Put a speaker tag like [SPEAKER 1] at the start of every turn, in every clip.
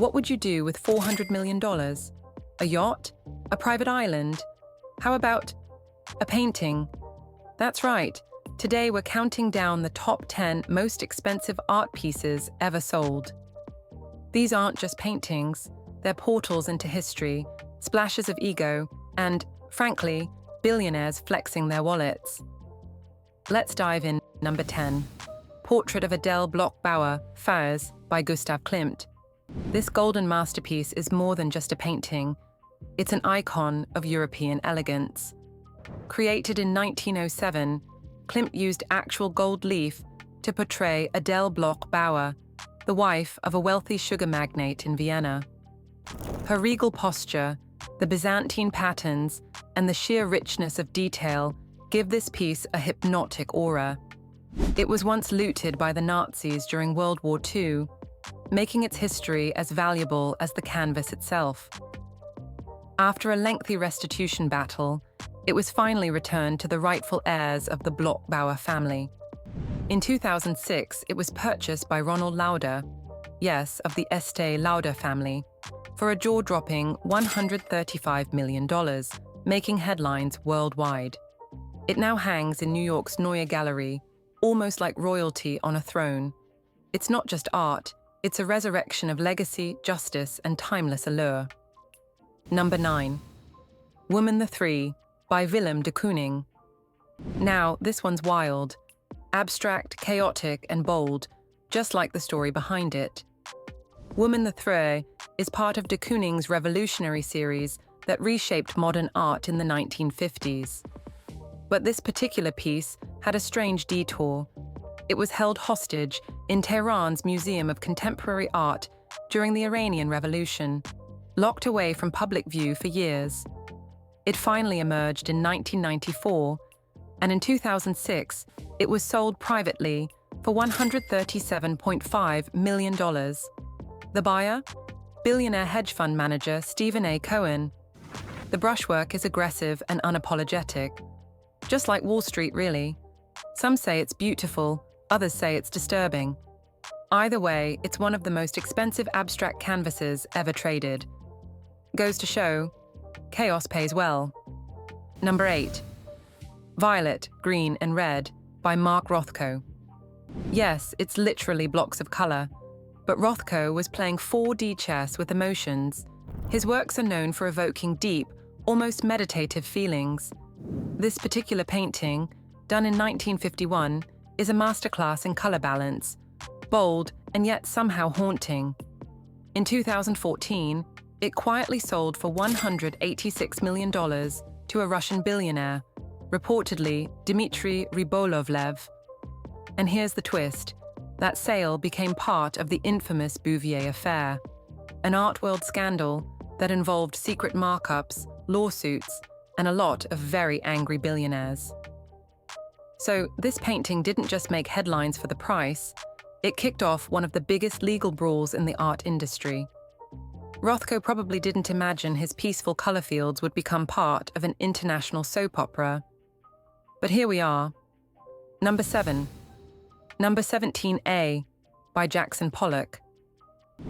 [SPEAKER 1] What would you do with $400 million? A yacht? A private island? How about a painting? That's right. Today we're counting down the top 10 most expensive art pieces ever sold. These aren't just paintings, they're portals into history, splashes of ego, and, frankly, billionaires flexing their wallets. Let's dive in. Number 10. Portrait of Adele Bloch-Bauer, Furs, by Gustav Klimt. This golden masterpiece is more than just a painting. It's an icon of European elegance. Created in 1907, Klimt used actual gold leaf to portray Adele Bloch-Bauer, the wife of a wealthy sugar magnate in Vienna. Her regal posture, the Byzantine patterns, and the sheer richness of detail give this piece a hypnotic aura. It was once looted by the Nazis during World War II, making its history as valuable as the canvas itself. After a lengthy restitution battle, it was finally returned to the rightful heirs of the Bloch-Bauer family. In 2006, it was purchased by Ronald Lauder, yes, of the Estée Lauder family, for a jaw-dropping $135 million, making headlines worldwide. It now hangs in New York's Neue Gallery, almost like royalty on a throne. It's not just art, it's a resurrection of legacy, justice, and timeless allure. Number 9. Woman the Three, by Willem de Kooning. Now, this one's wild. Abstract, chaotic, and bold, just like the story behind it. Woman the Three is part of de Kooning's revolutionary series that reshaped modern art in the 1950s. But this particular piece had a strange detour. It was held hostage in Tehran's Museum of Contemporary Art during the Iranian Revolution, locked away from public view for years. It finally emerged in 1994, and in 2006, it was sold privately for $137.5 million. The buyer? Billionaire hedge fund manager Stephen A. Cohen. The brushwork is aggressive and unapologetic. Just like Wall Street, really. Some say it's beautiful, others say it's disturbing. Either way, it's one of the most expensive abstract canvases ever traded. Goes to show, chaos pays well. Number 8. Violet, Green, and Red, by Mark Rothko. Yes, it's literally blocks of color, but Rothko was playing 4D chess with emotions. His works are known for evoking deep, almost meditative feelings. This particular painting, done in 1951, is a masterclass in color balance, bold and yet somehow haunting. In 2014, it quietly sold for $186 million to a Russian billionaire, reportedly Dmitry Rybolovlev. And here's the twist. That sale became part of the infamous Bouvier affair, an art world scandal that involved secret markups, lawsuits, and a lot of very angry billionaires. So this painting didn't just make headlines for the price, it kicked off one of the biggest legal brawls in the art industry. Rothko probably didn't imagine his peaceful color fields would become part of an international soap opera. But here we are. Number 7. Number 17A, by Jackson Pollock.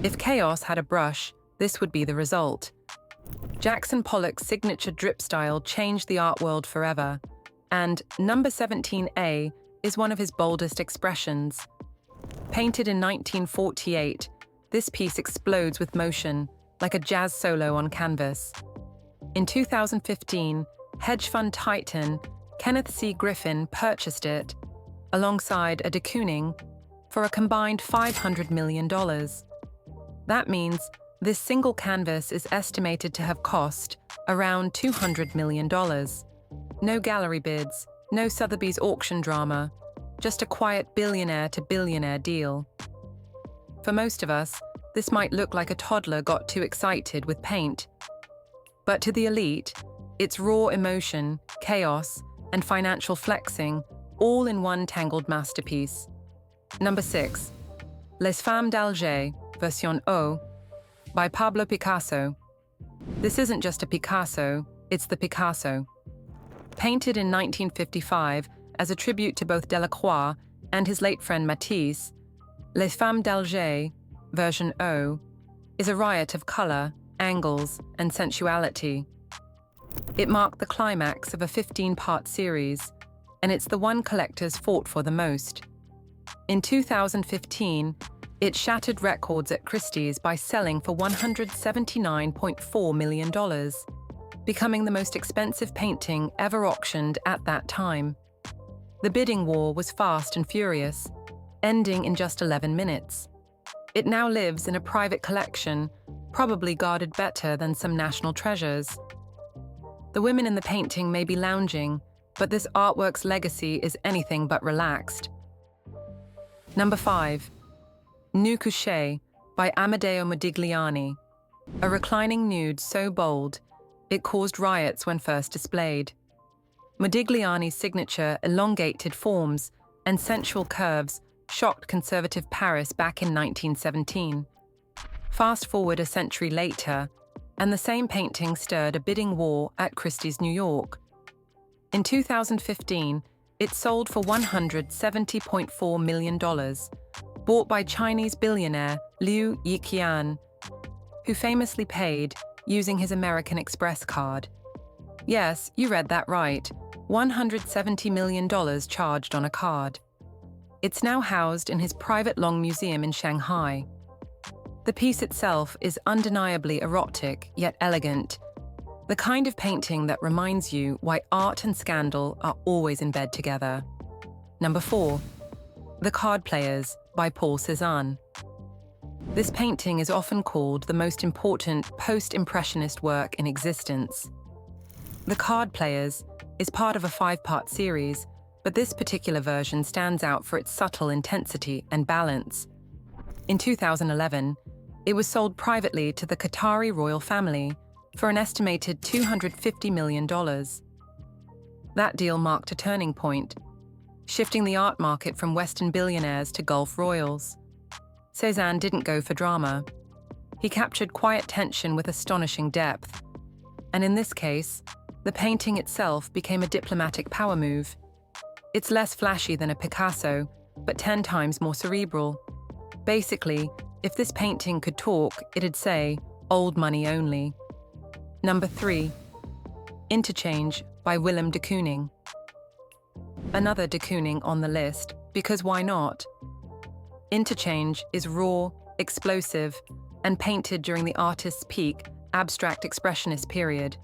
[SPEAKER 1] If chaos had a brush, this would be the result. Jackson Pollock's signature drip style changed the art world forever, and Number 17A is one of his boldest expressions. Painted in 1948, this piece explodes with motion, like a jazz solo on canvas. In 2015, hedge fund titan Kenneth C. Griffin purchased it, alongside a de Kooning, for a combined $500 million. That means this single canvas is estimated to have cost around $200 million. No gallery bids, no Sotheby's auction drama, just a quiet billionaire-to-billionaire deal. For most of us, this might look like a toddler got too excited with paint. But to the elite, it's raw emotion, chaos, and financial flexing, all in one tangled masterpiece. Number 6. Les Femmes d'Alger, version O, by Pablo Picasso. This isn't just a Picasso, it's the Picasso. Painted in 1955 as a tribute to both Delacroix and his late friend Matisse, Les Femmes d'Alger, version O, is a riot of color, angles, and sensuality. It marked the climax of a 15-part series, and it's the one collectors fought for the most. In 2015, it shattered records at Christie's by selling for $179.4 million, becoming the most expensive painting ever auctioned at that time. The bidding war was fast and furious, ending in just 11 minutes. It now lives in a private collection, probably guarded better than some national treasures. The women in the painting may be lounging, but this artwork's legacy is anything but relaxed. Number 5. Nu Couché by Amedeo Modigliani. A reclining nude so bold, it caused riots when first displayed. Modigliani's signature elongated forms and sensual curves shocked conservative Paris back in 1917. Fast forward a century later, and the same painting stirred a bidding war at Christie's New York. In 2015, it sold for $170.4 million, bought by Chinese billionaire Liu Yiqian, who famously paid using his American Express card. Yes, you read that right, $170 million charged on a card. It's now housed in his private Long Museum in Shanghai. The piece itself is undeniably erotic yet elegant, the kind of painting that reminds you why art and scandal are always in bed together. Number 4. The Card Players by Paul Cézanne. This painting is often called the most important post-impressionist work in existence. The Card Players is part of a 5-part series, but this particular version stands out for its subtle intensity and balance. In 2011, it was sold privately to the Qatari royal family for an estimated $250 million. That deal marked a turning point, shifting the art market from Western billionaires to Gulf royals. Cézanne didn't go for drama. He captured quiet tension with astonishing depth. And in this case, the painting itself became a diplomatic power move. It's less flashy than a Picasso, but 10 times more cerebral. Basically, if this painting could talk, it'd say, "Old money only." Number 3. Interchange by Willem de Kooning. Another de Kooning on the list, because why not? Interchange is raw, explosive, and painted during the artist's peak, abstract expressionist period.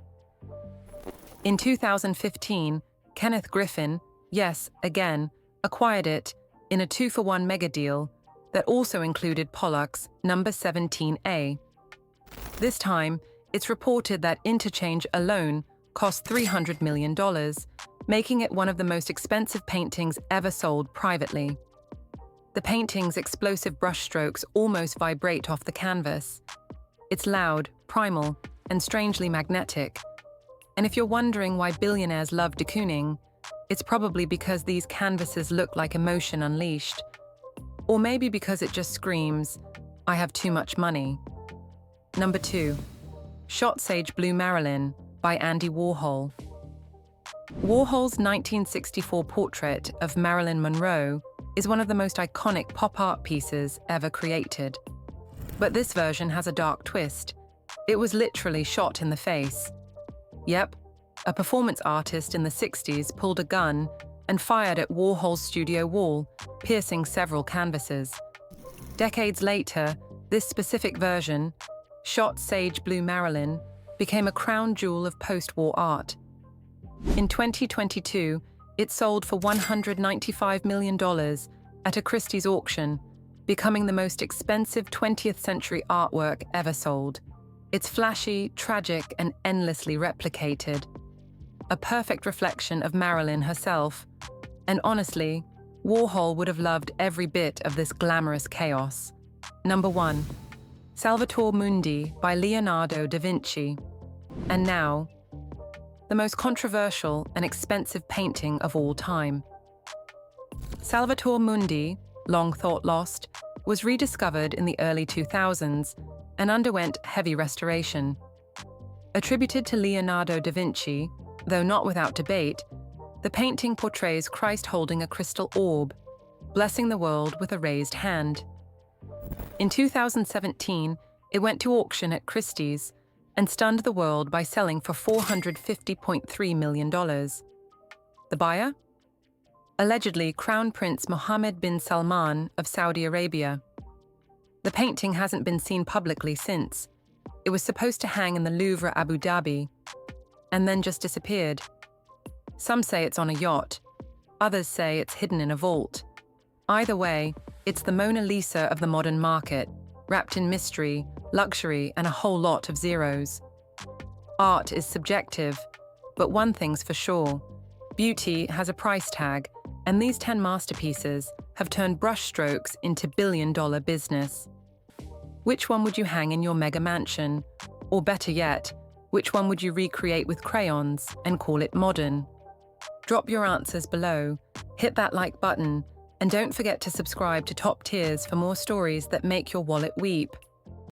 [SPEAKER 1] In 2015, Kenneth Griffin, yes, again, acquired it in a 2-for-1 mega deal that also included Pollock's number 17A. This time, it's reported that Interchange alone cost $300 million, making it one of the most expensive paintings ever sold privately. The painting's explosive brushstrokes almost vibrate off the canvas. It's loud, primal, and strangely magnetic. And if you're wondering why billionaires love de Kooning, it's probably because these canvases look like emotion unleashed. Or maybe because it just screams, "I have too much money." Number 2. Shot Sage Blue Marilyn by Andy Warhol. Warhol's 1964 portrait of Marilyn Monroe is one of the most iconic pop art pieces ever created. But this version has a dark twist. It was literally shot in the face. Yep, a performance artist in the 60s pulled a gun and fired at Warhol's studio wall, piercing several canvases. Decades later, this specific version, Shot Sage Blue Marilyn, became a crown jewel of post-war art. In 2022, it sold for $195 million at a Christie's auction, becoming the most expensive 20th century artwork ever sold. It's flashy, tragic, and endlessly replicated. A perfect reflection of Marilyn herself. And honestly, Warhol would have loved every bit of this glamorous chaos. Number 1. Salvator Mundi by Leonardo da Vinci. And now, the most controversial and expensive painting of all time. Salvator Mundi, long thought lost, was rediscovered in the early 2000s and underwent heavy restoration. Attributed to Leonardo da Vinci, though not without debate, the painting portrays Christ holding a crystal orb, blessing the world with a raised hand. In 2017, It went to auction at Christie's and stunned the world by selling for $450.3 million. The buyer? Allegedly Crown Prince Mohammed bin Salman of Saudi Arabia. The painting hasn't been seen publicly since. It was supposed to hang in the Louvre, Abu Dhabi, and then just disappeared. Some say it's on a yacht. Others say it's hidden in a vault. Either way, it's the Mona Lisa of the modern market, wrapped in mystery, luxury, and a whole lot of zeros. Art is subjective, but one thing's for sure. Beauty has a price tag, and these 10 masterpieces have turned brushstrokes into billion-dollar business. Which one would you hang in your mega mansion? Or better yet, which one would you recreate with crayons and call it modern? Drop your answers below, hit that like button, and don't forget to subscribe to Top Tiers for more stories that make your wallet weep.